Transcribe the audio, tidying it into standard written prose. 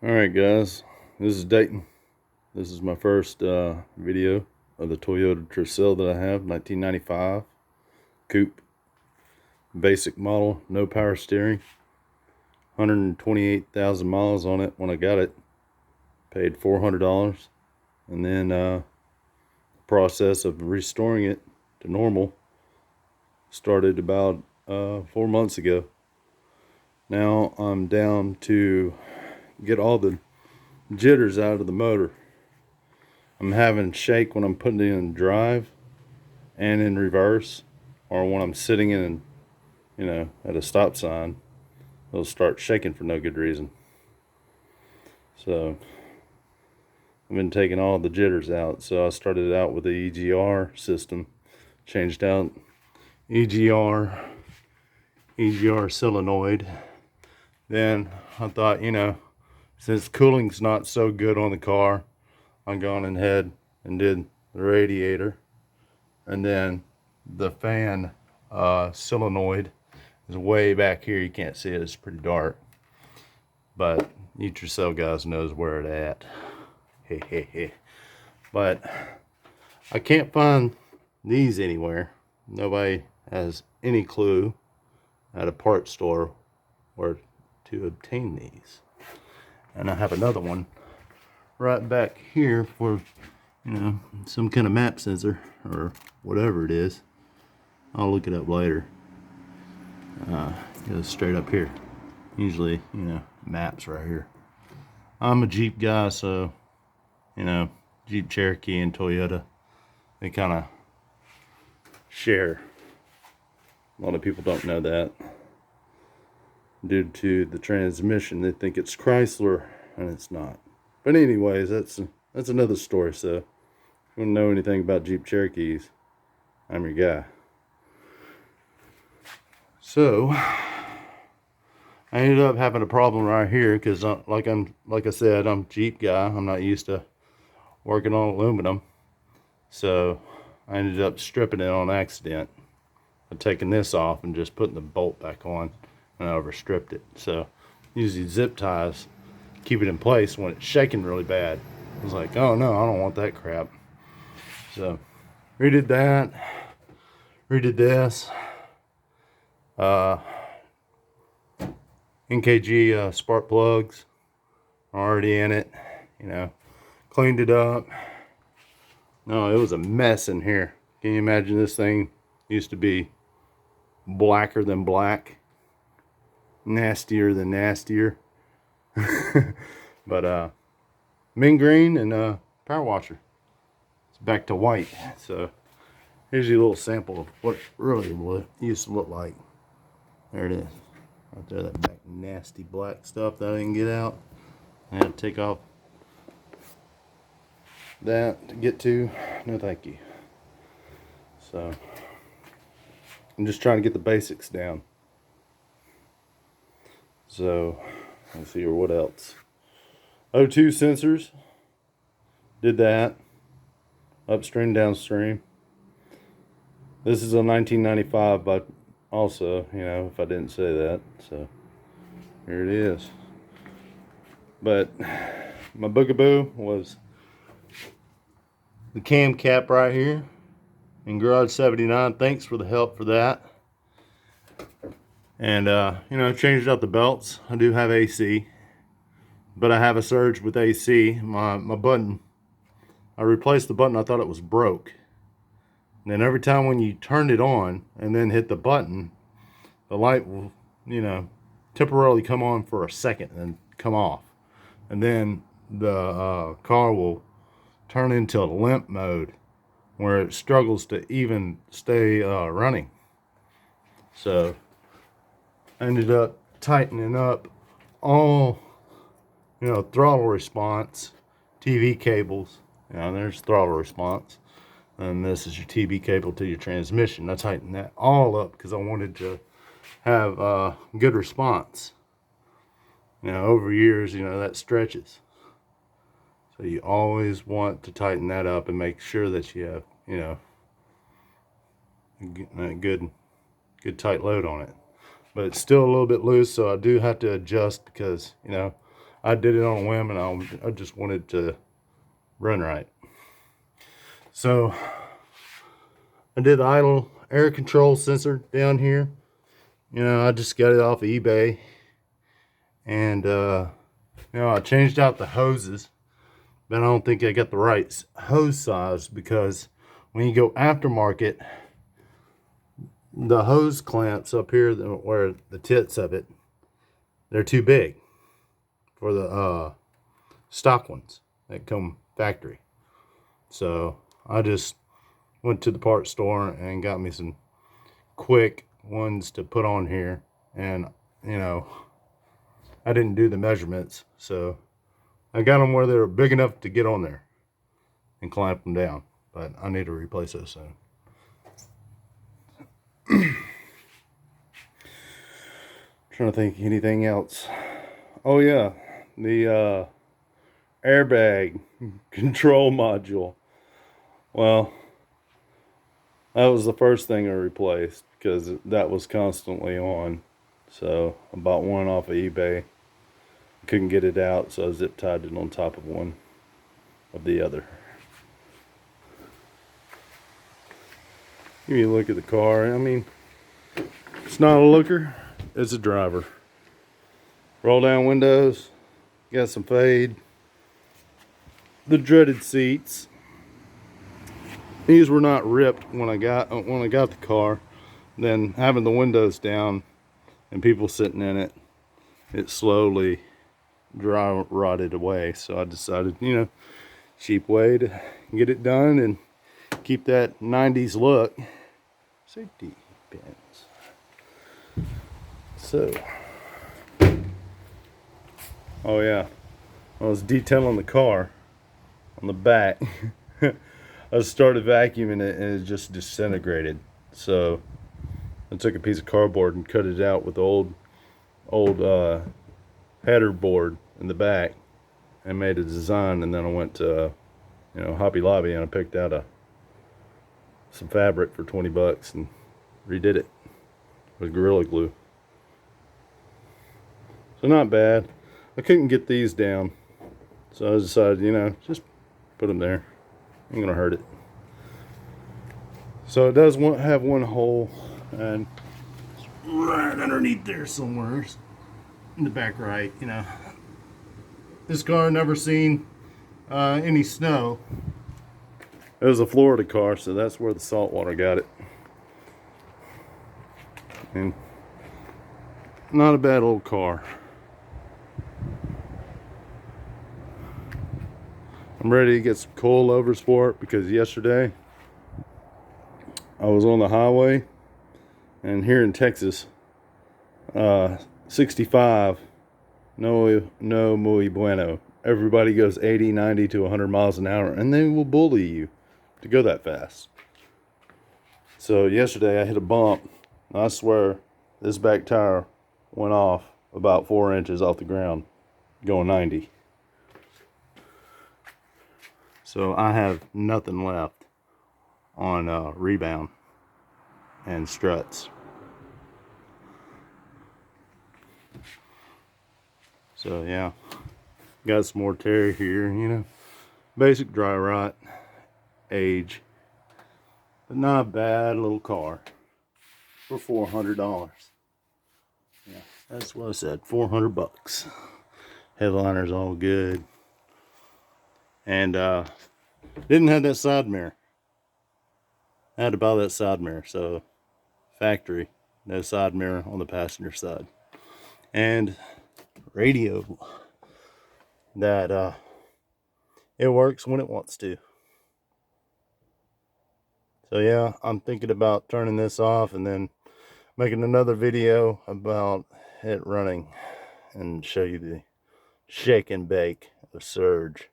Alright guys, this is Dayton. This is my first video of the Toyota Tercel that I have, 1995 coupe, basic model, no power steering, 128,000 miles on it when I got it, paid $400, and then the process of restoring it to normal started about 4 months ago. Now I'm down to get all the jitters out of the motor. I'm having shake when I'm putting it in drive and in reverse, or when I'm sitting in, at a stop sign, it'll start shaking for no good reason. So I've been taking all the jitters out. So I started out with the EGR system, changed out EGR solenoid. Then I thought, since cooling's not so good on the car, I'm going ahead and did the radiator, and then the fan solenoid is way back here. You can't see it, it's pretty dark, but you yourself guys knows where it at. But I can't find these anywhere. Nobody has any clue at a parts store where to obtain these. And I have another one right back here for some kind of map sensor or whatever it is. I'll look it up later. Goes straight up here. Usually, maps right here. I'm a Jeep guy, so Jeep Cherokee and Toyota, they kind of share. A lot of people don't know that. Due to the transmission, they think it's Chrysler, and it's not. But anyways, that's another story. So if you want to know anything about Jeep Cherokees, I'm your guy. So I ended up having a problem right here because, like I said, I'm a Jeep guy. I'm not used to working on aluminum, so I ended up stripping it on accident. I've taken this off and just putting the bolt back on, and I overstripped it. So usually zip ties keep it in place when it's shaking really bad. I was like, oh no, I don't want that crap. So redid that, redid this. NKG spark plugs are already in it. Cleaned it up. No, it was a mess in here. Can you imagine? This thing used to be blacker than black, nastier than nastier. But mint green and power washer, it's back to white. So here's your little sample of what it really used to look like. There it is right there, that back nasty black stuff that I didn't get out. I had to take off that to get to. No thank you. So I'm just trying to get the basics down. So let's see here, what else. O2 sensors, did that. Upstream, downstream. This is a 1995, but also, if I didn't say that. So here it is. But my bugaboo was the cam cap right here in Garage 79. Thanks for the help for that. And changed out the belts. I do have AC, but I have a surge with AC. My button, I replaced the button. I thought it was broke. And then every time when you turn it on and then hit the button, the light will, temporarily come on for a second and come off. And then the car will turn into limp mode where it struggles to even stay running. So I ended up tightening up all, throttle response, TV cables. There's throttle response. And this is your TV cable to your transmission. I tightened that all up because I wanted to have good response. Over years, that stretches. So you always want to tighten that up and make sure that you have, a good tight load on it. But it's still a little bit loose, so I do have to adjust because, I did it on a whim, and I just wanted to run right. So I did the idle air control sensor down here. You know, I just got it off of eBay, and you know, I changed out the hoses, but I don't think I got the right hose size, because when you go aftermarket, the hose clamps up here, where the tits of it, they're too big for the stock ones that come factory. So I just went to the parts store and got me some quick ones to put on here, and you know, I didn't do the measurements, so I got them where they were big enough to get on there and clamp them down, but I need to replace those soon. Trying to think anything else. Oh yeah, the airbag control module. Well, that was the first thing I replaced, because that was constantly on. So I bought one off of eBay. Couldn't get it out, so I zip tied it on top of one of the other. Give you a look at the car. I mean, it's not a looker, it's a driver. Roll down windows, got some fade. The dreaded seats. These were not ripped when I got the car. Then having the windows down and people sitting in it, it slowly dry rotted away. So I decided, you know, cheap way to get it done and keep that 90s look. Safety pins. So, oh yeah, I was detailing the car on the back. I started vacuuming it and it just disintegrated. So I took a piece of cardboard and cut it out with the old header board in the back and made a design. And then I went to you know, Hobby Lobby, and I picked out some fabric for 20 bucks and redid it with Gorilla Glue. So not bad. I couldn't get these down, so I decided, you know, just put them there. Ain't gonna hurt it. So it does have one hole, and it's right underneath there somewhere in the back right. You know, this car never seen any snow. It was a Florida car, so that's where the salt water got it. And not a bad old car. I'm ready to get some coilovers for it, because yesterday I was on the highway, and here in Texas, 65, no muy bueno. Everybody goes 80, 90 to 100 miles an hour, and they will bully you to go that fast. So yesterday I hit a bump, and I swear this back tire went off about 4 inches off the ground going 90. So I have nothing left on rebound and struts. So yeah, got some more tear here, you know, basic dry rot, age, but not a bad little car for $400. Yeah, that's what I said, 400 bucks. Headliner's all good. And didn't have that side mirror. I had to buy that side mirror, so factory, no side mirror on the passenger side. And radio that it works when it wants to. So yeah, I'm thinking about turning this off and then making another video about it running and show you the shake and bake of Surge.